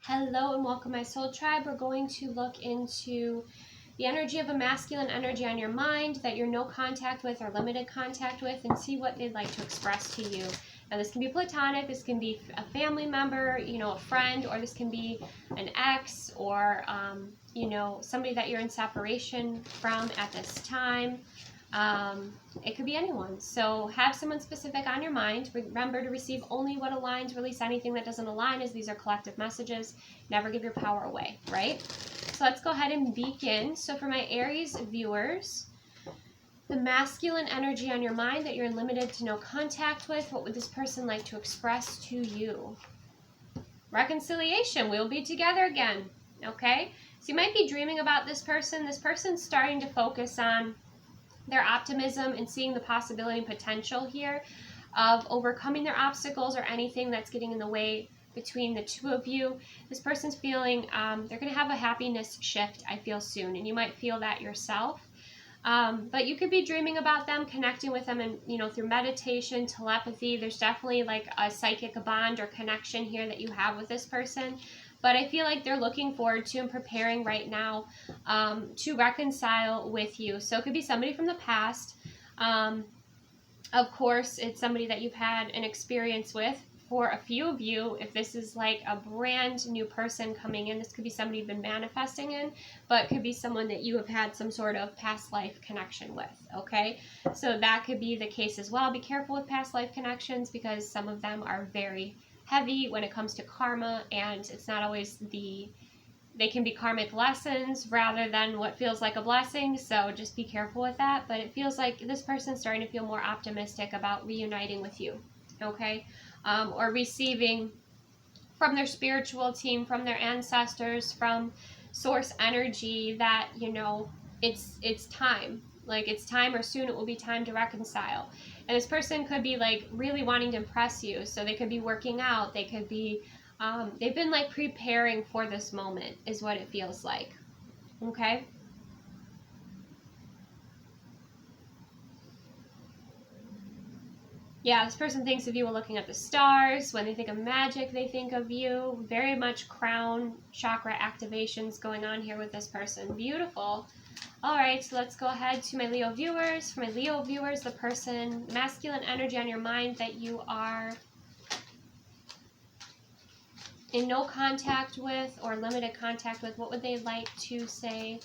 Hello and welcome, my soul tribe. We're going to look into the energy of a masculine energy on your mind that you're no contact with or limited contact with, and see what they'd like to express to you. Now, this can be platonic, this can be a family member, a friend, or this can be an ex, or somebody that you're in separation from at this time. It could be anyone. So have someone specific on your mind. Remember to receive only what aligns. Release anything that doesn't align, as these are collective messages. Never give your power away, right? So let's go ahead and begin. So for my Aries viewers, the masculine energy on your mind that you're limited to no contact with, what would this person like to express to you? Reconciliation. We'll be together again, okay? So you might be dreaming about this person. This person's starting to focus on their optimism and seeing the possibility and potential here of overcoming their obstacles or anything that's getting in the way between the two of you. This person's feeling they're going to have a happiness shift, I feel, soon, and you might feel that yourself. But you could be dreaming about them, connecting with them, and through meditation, telepathy. There's definitely like a psychic bond or connection here that you have with this person. But I feel like they're looking forward to and preparing right now to reconcile with you. So it could be somebody from the past. Of course, it's somebody that you've had an experience with. For a few of you, if this is like a brand new person coming in, this could be somebody you've been manifesting in, but it could be someone that you have had some sort of past life connection with, okay? So that could be the case as well. Be careful with past life connections, because some of them are very heavy when it comes to karma, and it's not always they can be karmic lessons rather than what feels like a blessing. So just be careful with that. But it feels like this person's starting to feel more optimistic about reuniting with you, okay? Or receiving from their spiritual team, from their ancestors, from source energy that, it's time. Like, it's time, or soon it will be time to reconcile. And this person could be like really wanting to impress you. So they could be working out. They could be, they've been like preparing for this moment, is what it feels like. Okay. Yeah, this person thinks of you while looking at the stars. When they think of magic, they think of you. Very much crown chakra activations going on here with this person. Beautiful. All right, so let's go ahead to my Leo viewers. For my Leo viewers, the person, masculine energy on your mind that you are in no contact with or limited contact with, what would they like to say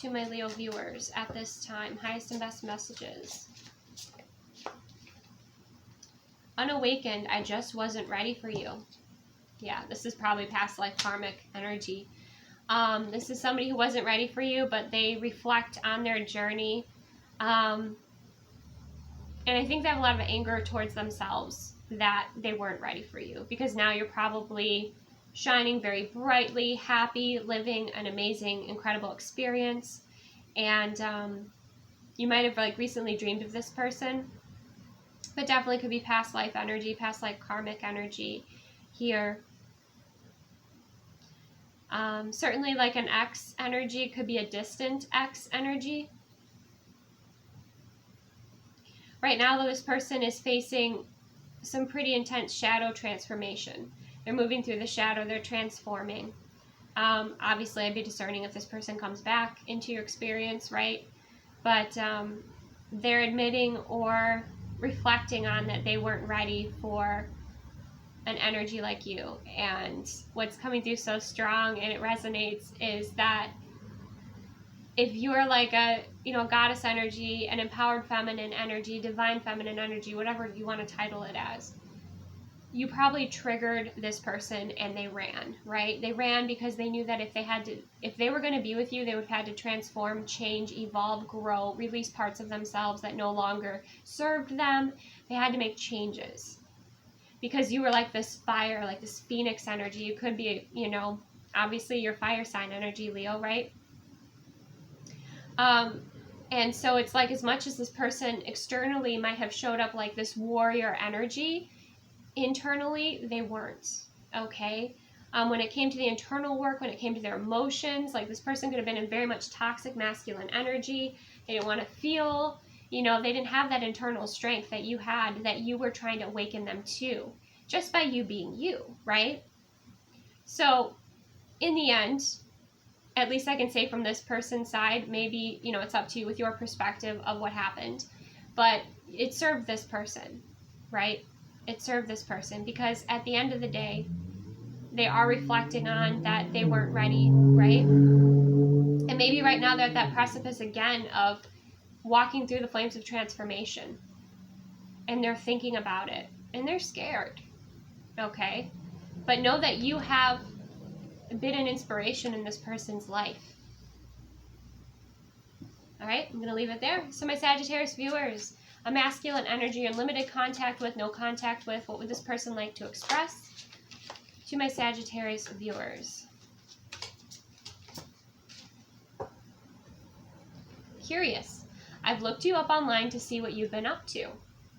to my Leo viewers at this time? Highest and best messages. Unawakened, I just wasn't ready for you. Yeah, this is probably past life karmic energy. This is somebody who wasn't ready for you, but they reflect on their journey. And I think they have a lot of anger towards themselves that they weren't ready for you, because now you're probably shining very brightly, happy, living an amazing, incredible experience. And you might have like recently dreamed of this person. But definitely could be past life energy, past life karmic energy here. Certainly like an ex energy, could be a distant ex energy. Right now, though, this person is facing some pretty intense shadow transformation. They're moving through the shadow, they're transforming. Obviously, I'd be discerning if this person comes back into your experience, right? But they're admitting or reflecting on that they weren't ready for an energy like you. And what's coming through so strong, and it resonates, is that if you're like a goddess energy, an empowered feminine energy, divine feminine energy, whatever you want to title it as, you probably triggered this person and they ran, right? They ran because they knew that if they were going to be with you, they would have had to transform, change, evolve, grow, release parts of themselves that no longer served them. They had to make changes because you were like this fire, like this phoenix energy. You could be, obviously your fire sign energy, Leo, right? And so it's like, as much as this person externally might have showed up like this warrior energy, internally they weren't, okay? When it came to the internal work, when it came to their emotions, like this person could have been in very much toxic masculine energy. They didn't want to feel, they didn't have that internal strength that you had, that you were trying to awaken them to, just by you being you, right? So in the end, at least I can say from this person's side, maybe, it's up to you with your perspective of what happened, but it served this person, right? It served this person, because at the end of the day, they are reflecting on that they weren't ready, right? And maybe right now they're at that precipice again of walking through the flames of transformation, and they're thinking about it, and they're scared, okay? But know that you have been an inspiration in this person's life. All right, I'm going to leave it there. So my Sagittarius viewers, a masculine energy, unlimited contact with, no contact with, what would this person like to express to my Sagittarius viewers? Curious. I've looked you up online to see what you've been up to,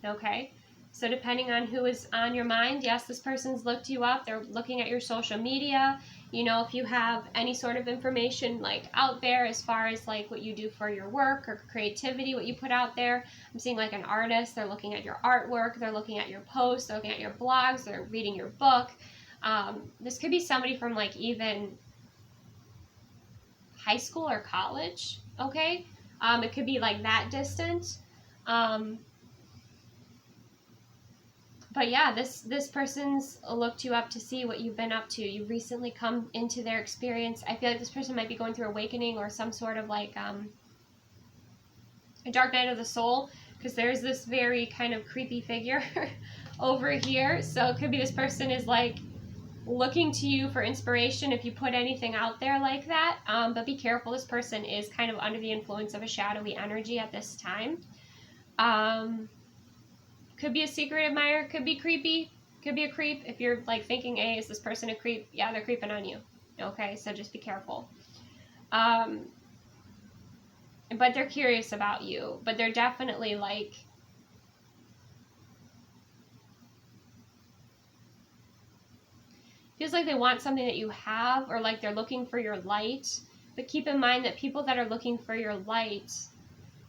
okay? So depending on who is on your mind, yes, this person's looked you up. They're looking at your social media. If you have any sort of information like out there as far as like what you do for your work or creativity, what you put out there. I'm seeing like an artist. They're looking at your artwork. They're looking at your posts. They're looking at your blogs. They're reading your book. This could be somebody from like even high school or college, okay? It could be like that distant. But yeah, this person's looked you up to see what you've been up to. You've recently come into their experience. I feel like this person might be going through awakening or some sort of like a dark night of the soul, because there's this very kind of creepy figure over here. So it could be this person is like looking to you for inspiration if you put anything out there like that. But be careful, this person is kind of under the influence of a shadowy energy at this time. Could be a secret admirer, could be creepy, could be a creep. If you're like thinking, hey, is this person a creep? Yeah, they're creeping on you. Okay, so just be careful. But they're curious about you. But they're definitely like, feels like they want something that you have, or like they're looking for your light. But keep in mind that people that are looking for your light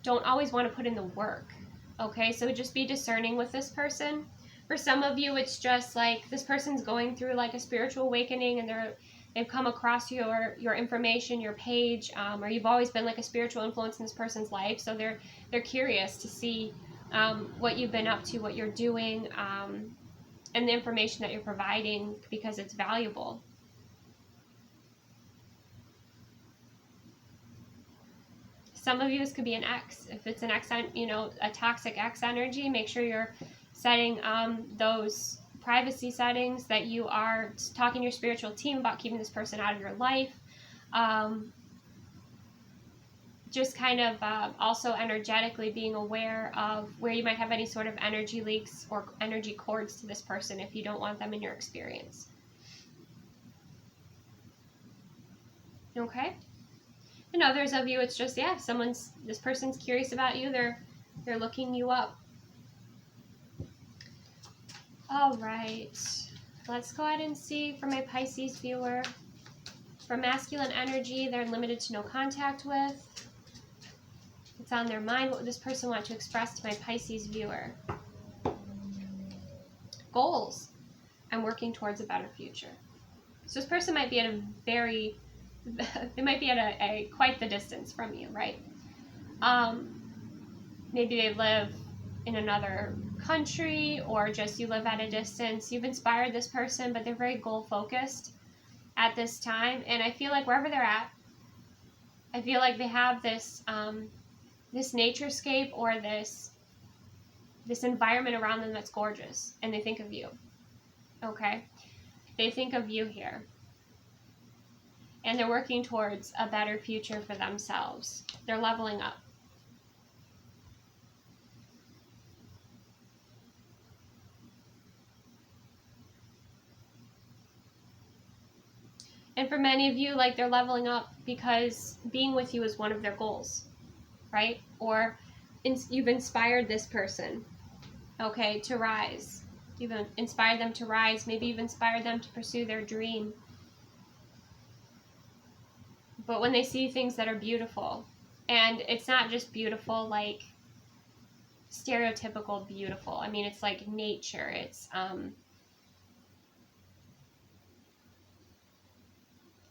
don't always want to put in the work. Okay, so just be discerning with this person. For some of you, it's just like this person's going through like a spiritual awakening, and they've come across your information, your page, or you've always been like a spiritual influence in this person's life. So they're curious to see what you've been up to, what you're doing, and the information that you're providing, because it's valuable. Some of you, this could be an ex. If it's an ex, a toxic ex energy, make sure you're setting those privacy settings, that you are talking to your spiritual team about keeping this person out of your life. Just kind of also energetically being aware of where you might have any sort of energy leaks or energy cords to this person if you don't want them in your experience. Okay? And others of you, it's just, yeah, this person's curious about you. They're looking you up. All right. Let's go ahead and see for my Pisces viewer. For masculine energy, they're limited to no contact with. It's on their mind. What would this person want to express to my Pisces viewer? Goals. I'm working towards a better future. So this person might be at they might be at a quite the distance from you, right? Maybe they live in another country, or just you live at a distance. You've inspired this person, but they're very goal focused at this time. And I feel like wherever they're at, I feel like they have this this naturescape or this environment around them that's gorgeous, and they think of you. Okay? They think of you here. And they're working towards a better future for themselves. They're leveling up. And for many of you, like, they're leveling up because being with you is one of their goals, right? Or you've inspired this person, okay, to rise. You've inspired them to rise. Maybe you've inspired them to pursue their dream. But when they see things that are beautiful, and it's not just beautiful like stereotypical beautiful. I mean, it's like nature. It's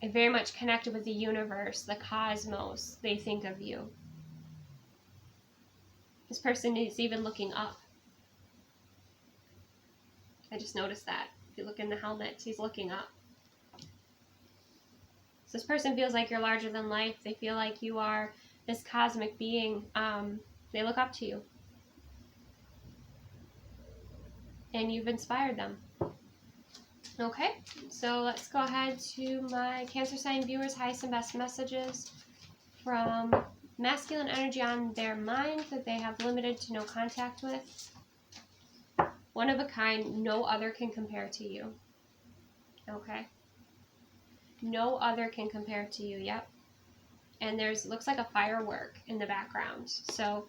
and very much connected with the universe, the cosmos. They think of you. This person is even looking up. I just noticed that. If you look in the helmet, he's looking up. So this person feels like you're larger than life. They feel like you are this cosmic being. They look up to you. And you've inspired them. Okay, so let's go ahead to my Cancer sign viewers' highest and best messages from masculine energy on their mind that they have limited to no contact with. One of a kind, no other can compare to you. Okay. No other can compare to you, yep. And there's, looks like a firework in the background. So,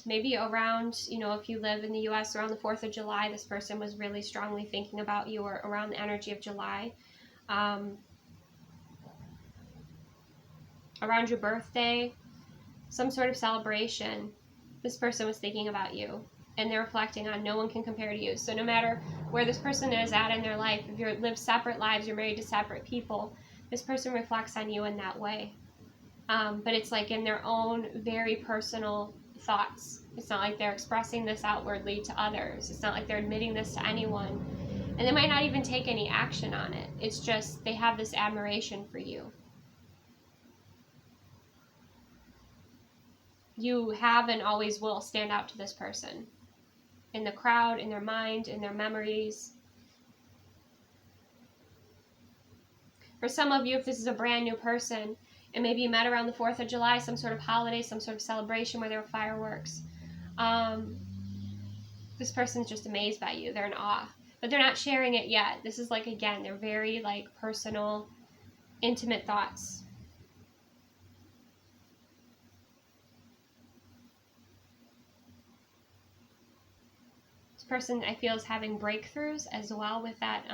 maybe around, you know, if you live in the U.S. around the 4th of July, this person was really strongly thinking about you, or around the energy of July. Around your birthday, some sort of celebration, this person was thinking about you. And they're reflecting on no one can compare to you. So no matter where this person is at in their life, if you live separate lives, you're married to separate people, this person reflects on you in that way. But it's like in their own very personal thoughts. It's not like they're expressing this outwardly to others. It's not like they're admitting this to anyone. And they might not even take any action on it. It's just they have this admiration for you. You have and always will stand out to this person. In the crowd, in their mind, in their memories. For some of you, if this is a brand new person, and maybe you met around the 4th of July, some sort of holiday, some sort of celebration where there were fireworks, this person's just amazed by you. They're in awe. But they're not sharing it yet. This is like, again, they're very like personal, intimate thoughts. Person I feel is having breakthroughs as well with that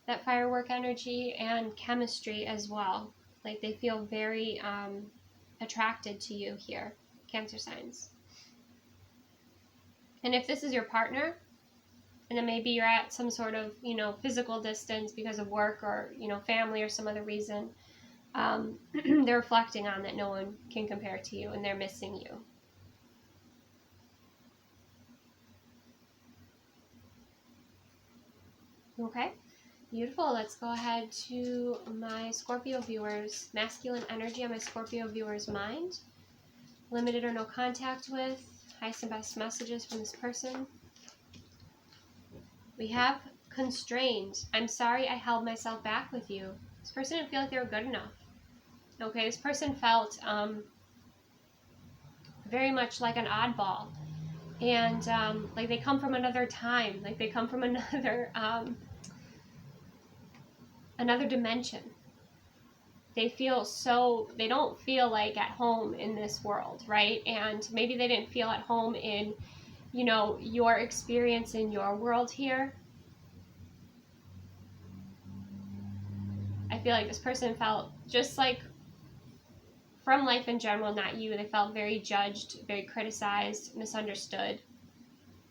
that firework energy and chemistry as well. Like they feel very attracted to you here, Cancer signs. And if this is your partner, and then maybe you're at some sort of, you know, physical distance because of work or, you know, family or some other reason, they're reflecting on that no one can compare to you and they're missing you. Okay, beautiful. Let's go ahead to my Scorpio viewers. Masculine energy on my Scorpio viewers' mind. Limited or no contact with. Highest and best messages from this person. We have constrained. I'm sorry I held myself back with you. This person didn't feel like they were good enough. Okay, this person felt very much like an oddball. And like they come from another time. Like they come from another... another dimension. They don't feel like at home in this world, right? And maybe they didn't feel at home in, you know, your experience in your world here. I feel like this person felt just like from life in general, not you. They felt very judged, very criticized, misunderstood.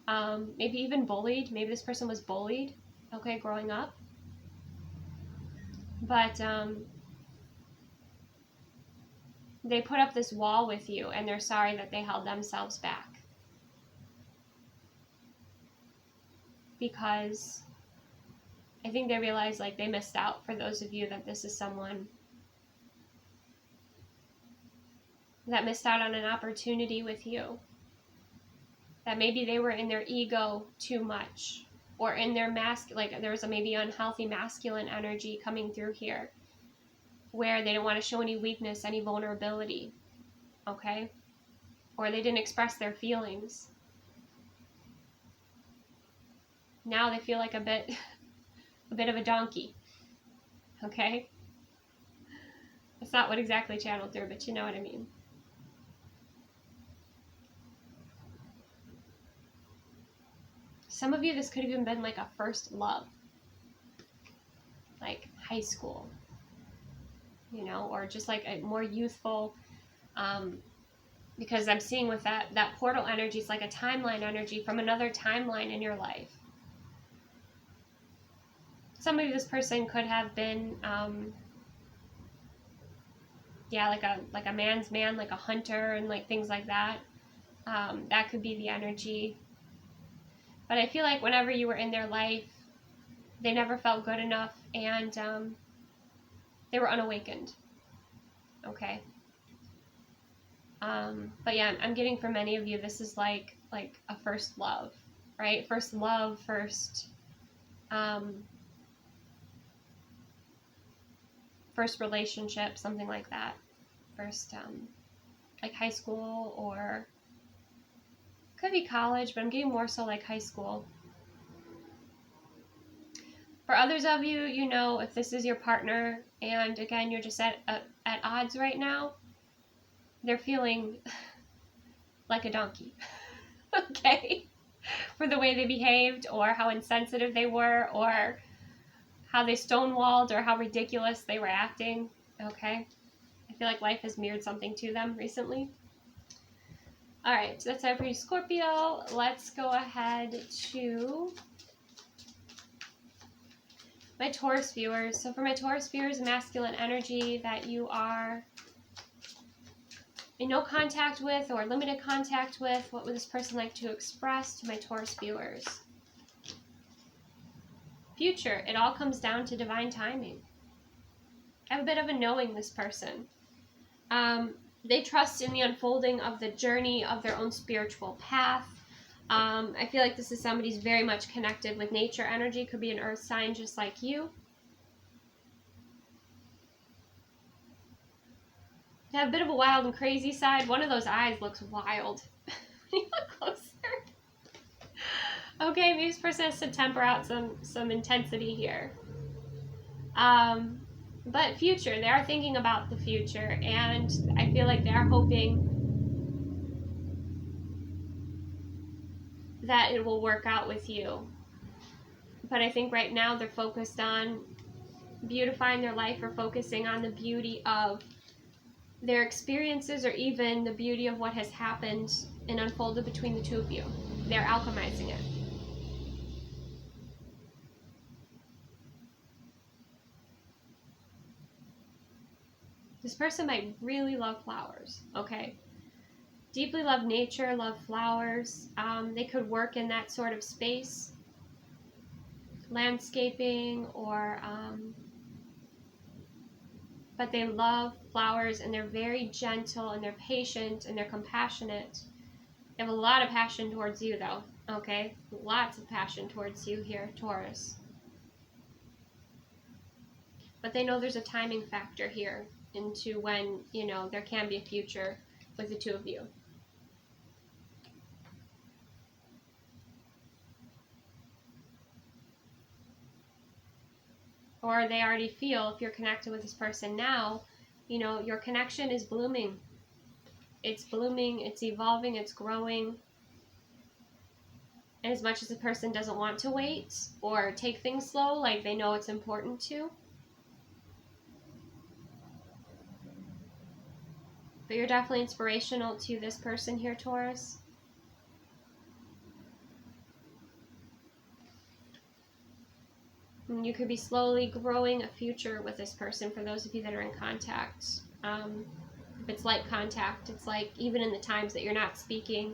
Maybe even bullied. Maybe this person was bullied, okay, growing up. But they put up this wall with you, and they're sorry that they held themselves back. Because I think they realized like they missed out, for those of you that this is someone that missed out on an opportunity with you. That maybe they were in their ego too much. Or in their like there was a maybe unhealthy masculine energy coming through here, where they didn't want to show any weakness, any vulnerability, okay? Or they didn't express their feelings. Now they feel like a bit of a donkey, okay? That's not what exactly channeled through, but you know what I mean. Some of you, this could have even been like a first love, like high school, you know, or just like a more youthful, because I'm seeing with that portal energy, it's like a timeline energy from another timeline in your life. somebody, this person could have been, yeah, like a man's man, like a hunter and like things like that. That could be the energy. But I feel like whenever you were in their life, they never felt good enough, and they were unawakened. Okay. But yeah, I'm getting for many of you, this is like a first love, right? First love, first relationship, something like that. First, like high school, or could be college, but I'm getting more so like high school. For others of you, you know, if this is your partner, and again, you're just at odds right now, they're feeling like a donkey, okay? For the way they behaved, or how insensitive they were, or how they stonewalled, or how ridiculous they were acting, okay? I feel like life has mirrored something to them recently. All right, so that's it for you, Scorpio. Let's go ahead to my Taurus viewers. So for my Taurus viewers, masculine energy that you are in no contact with or limited contact with, what would this person like to express to my Taurus viewers? Future, it all comes down to divine timing. I have a bit of a knowing this person. They trust in the unfolding of the journey of their own spiritual path. I feel like this is somebody who's very much connected with nature energy. Could be an earth sign just like you. They have a bit of a wild and crazy side. One of those eyes looks wild. You look closer. Okay, maybe this person has to temper out some intensity here. But future, they are thinking about the future, and I feel like they are hoping that it will work out with you. But I think right now they're focused on beautifying their life, or focusing on the beauty of their experiences, or even the beauty of what has happened and unfolded between the two of you. They're alchemizing it. This person might really love flowers, okay? Deeply love nature, love flowers. They could work in that sort of space, landscaping, or but they love flowers, and they're very gentle, and they're patient, and they're compassionate. They have a lot of passion towards you, though, okay? Lots of passion towards you here, Taurus. But they know there's a timing factor here into when, you know, there can be a future with the two of you. Or they already feel, if you're connected with this person now, you know, your connection is blooming. It's blooming, it's evolving, it's growing. And as much as the person doesn't want to wait or take things slow, like they know it's important to. But you're definitely inspirational to this person here, Taurus. And you could be slowly growing a future with this person for those of you that are in contact. If it's like contact, it's like even in the times that you're not speaking,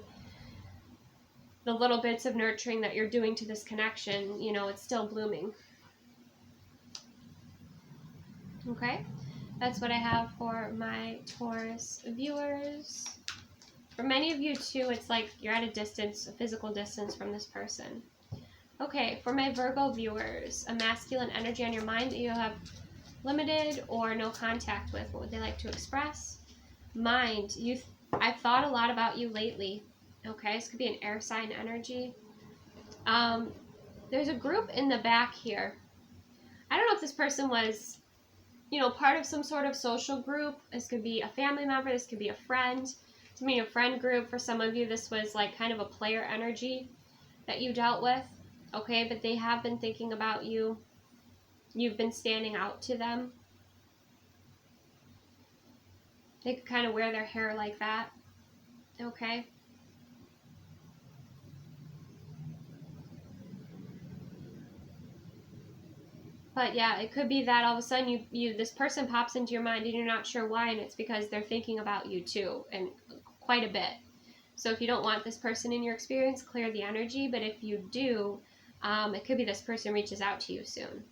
the little bits of nurturing that you're doing to this connection, you know, it's still blooming. Okay? That's what I have for my Taurus viewers. For many of you, too, it's like you're at a distance, a physical distance from this person. Okay, for my Virgo viewers, a masculine energy on your mind that you have limited or no contact with, what would they like to express? Mind, I've thought a lot about you lately. Okay, this could be an air sign energy. There's a group in the back here. I don't know if this person was, you know, part of some sort of social group. This could be a family member. This could be a friend. To me, a friend group. For some of you, this was like kind of a player energy that you dealt with. Okay, but they have been thinking about you. You've been standing out to them. They could kind of wear their hair like that. Okay. But yeah, it could be that all of a sudden this person pops into your mind and you're not sure why, and it's because they're thinking about you too, and quite a bit. So if you don't want this person in your experience, clear the energy. But if you do, it could be this person reaches out to you soon.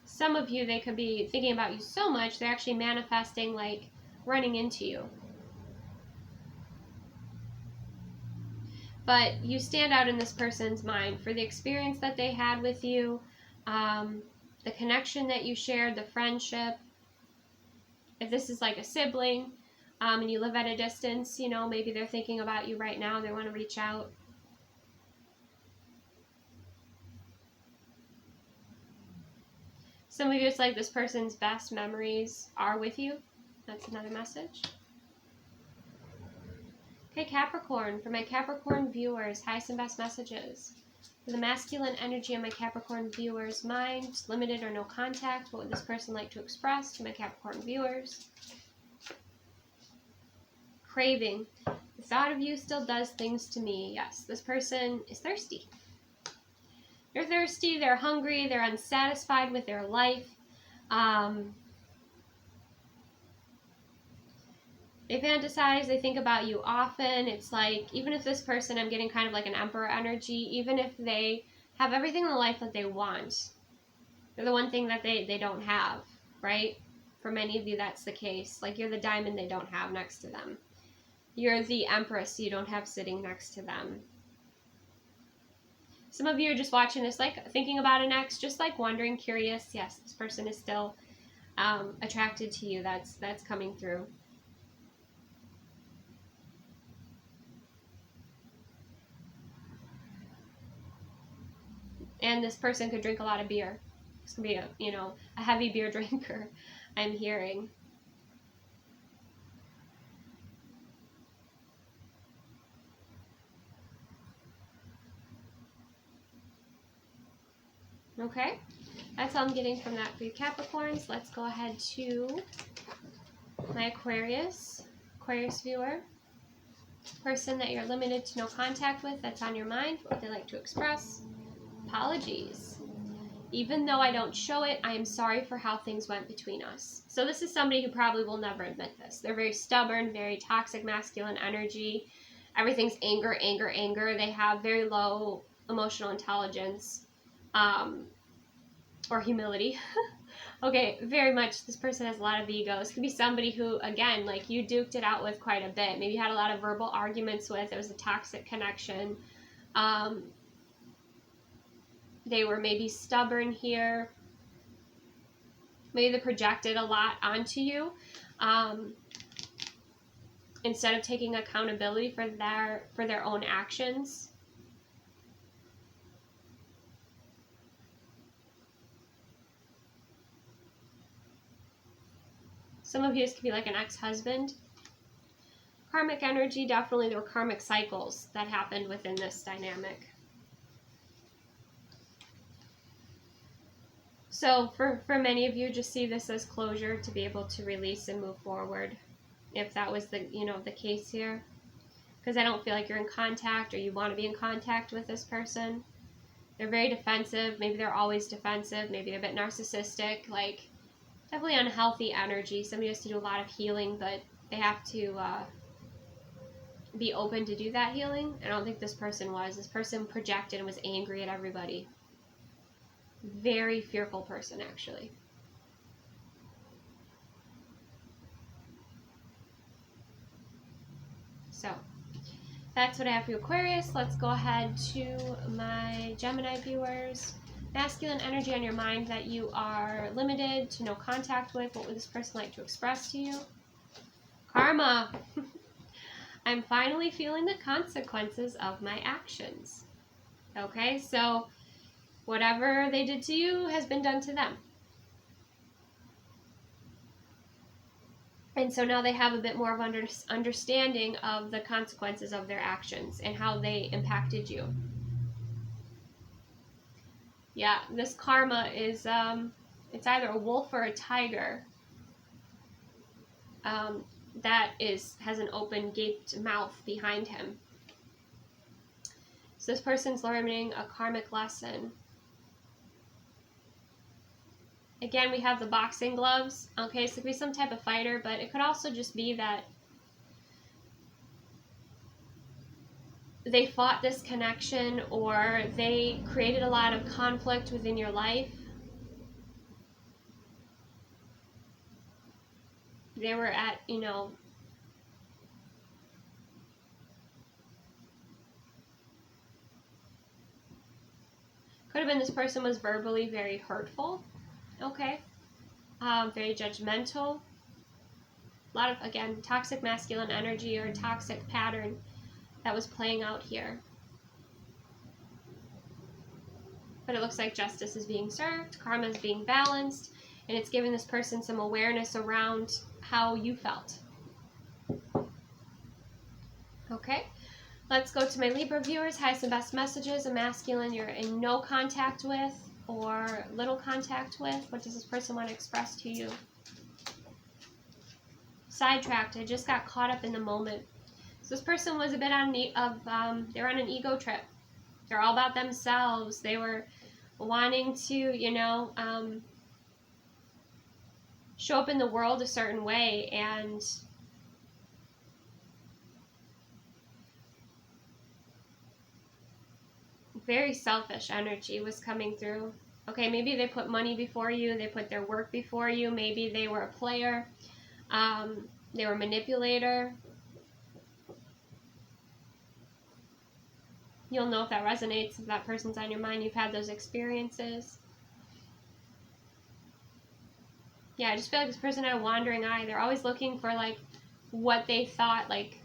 Some of you, they could be thinking about you so much, they're actually manifesting, like, running into you. But you stand out in this person's mind for the experience that they had with you, the connection that you shared, the friendship. If this is like a sibling, and you live at a distance, you know, maybe they're thinking about you right now, they want to reach out. Some of you, it's like this person's best memories are with you. That's another message. Okay, Capricorn. For my Capricorn viewers, highest and best messages. For the masculine energy of my Capricorn viewers' mind, limited or no contact, what would this person like to express to my Capricorn viewers? Craving. The thought of you still does things to me. Yes, this person is thirsty. They're thirsty, they're hungry, they're unsatisfied with their life. They fantasize, they think about you often. It's like, even if this person, I'm getting kind of like an emperor energy, even if they have everything in the life that they want, they're the one thing that they don't have, right? For many of you, that's the case. Like, you're the diamond they don't have next to them. You're the empress you don't have sitting next to them. Some of you are just watching this, like, thinking about an ex, just like wondering, curious. Yes, this person is still attracted to you. That's coming through. And this person could drink a lot of beer. This could be a heavy beer drinker, I'm hearing. Okay, that's all I'm getting from that for you Capricorns. Let's go ahead to my Aquarius viewer. Person that you're limited to no contact with, that's on your mind, what they like to express. Apologies. Even though I don't show it, I am sorry for how things went between us. So this is somebody who probably will never admit this. They're very stubborn, very toxic masculine energy. Everything's anger, anger, anger. They have very low emotional intelligence. Or humility. Okay, very much. This person has a lot of ego. This could be somebody who, again, like, you duked it out with quite a bit. Maybe you had a lot of verbal arguments with. It was a toxic connection. They were maybe stubborn here. Maybe they projected a lot onto you. Instead of taking accountability for their own actions. Some of you, this could be like an ex-husband. Karmic energy, definitely there were karmic cycles that happened within this dynamic. So for many of you, just see this as closure to be able to release and move forward, if that was the case here. Because I don't feel like you're in contact, or you want to be in contact with this person. They're very defensive. Maybe they're always defensive. Maybe they're a bit narcissistic. Like, definitely unhealthy energy. Somebody has to do a lot of healing, but they have to be open to do that healing. I don't think this person was. This person projected and was angry at everybody. Very fearful person, actually. So, that's what I have for you, Aquarius. Let's go ahead to my Gemini viewers. Masculine energy on your mind that you are limited to no contact with. What would this person like to express to you? Karma. I'm finally feeling the consequences of my actions. Okay, so whatever they did to you has been done to them. And so now they have a bit more of understanding of the consequences of their actions and how they impacted you. Yeah, this karma is, it's either a wolf or a tiger. that has an open, gaped mouth behind him. So this person's learning a karmic lesson. Again, we have the boxing gloves. Okay, so it could be some type of fighter, but it could also just be that they fought this connection, or they created a lot of conflict within your life. They were at, you know, could have been this person was verbally very hurtful, okay, very judgmental. A lot of, again, toxic masculine energy or toxic pattern that was playing out here. But it looks like justice is being served, karma is being balanced, and it's giving this person some awareness around how you felt. Okay, let's go to my Libra viewers. Highest and best messages. A masculine you're in no contact with or little contact with. What does this person want to express to you? Sidetracked. I just got caught up in the moment. So this person was a bit on they're on an ego trip. They're all about themselves. They were wanting to, you know, show up in the world a certain way, and very selfish energy was coming through. Okay, maybe they put money before you, they put their work before you, maybe they were a player, they were a manipulator. You'll know if that resonates, if that person's on your mind, you've had those experiences. Yeah, I just feel like this person had a wandering eye. They're always looking for, like, what they thought, like,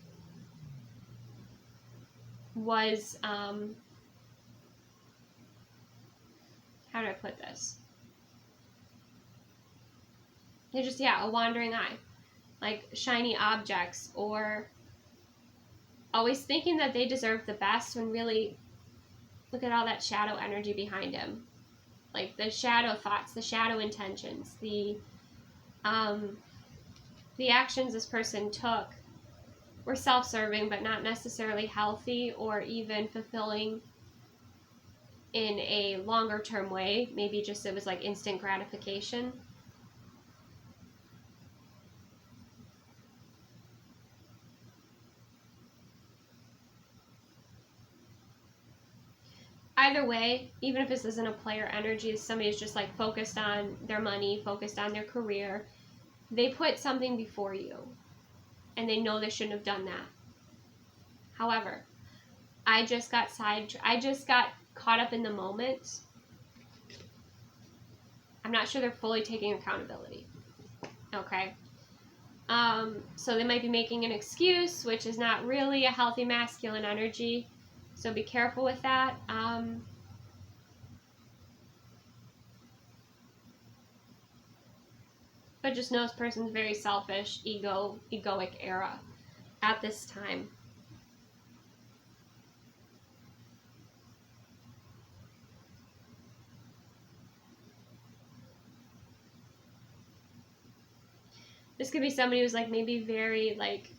was, how do I put this? They're just, yeah, a wandering eye. Like, shiny objects, or always thinking that they deserve the best, when really, look at all that shadow energy behind him. Like, the shadow thoughts, the shadow intentions, the actions this person took were self-serving, but not necessarily healthy or even fulfilling in a longer term way. Maybe just it was like instant gratification. Either way, even if this isn't a player energy, somebody who's just like focused on their money, focused on their career, they put something before you, and they know they shouldn't have done that. However, I just got caught up in the moment. I'm not sure they're fully taking accountability. Okay. So they might be making an excuse, which is not really a healthy masculine energy. So be careful with that. But just know this person's very selfish, egoic era at this time. This could be somebody who's like maybe very like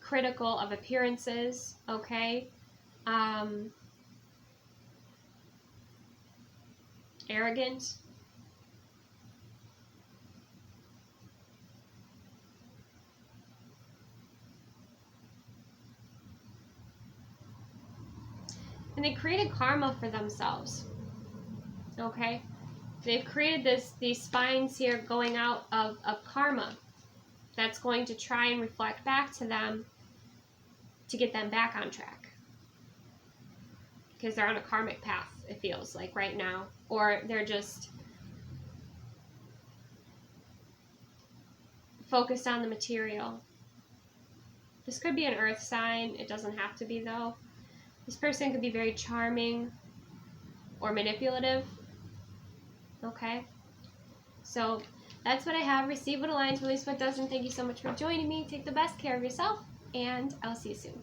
critical of appearances, okay? Arrogant. And they created karma for themselves, okay? They've created these spines here going out of karma that's going to try and reflect back to them to get them back on track. Because they're on a karmic path, it feels like right now. Or they're just focused on the material. This could be an earth sign. It doesn't have to be, though. This person could be very charming or manipulative. Okay? So that's what I have. Receive what aligns, release what doesn't. Thank you so much for joining me. Take the best care of yourself, and I'll see you soon.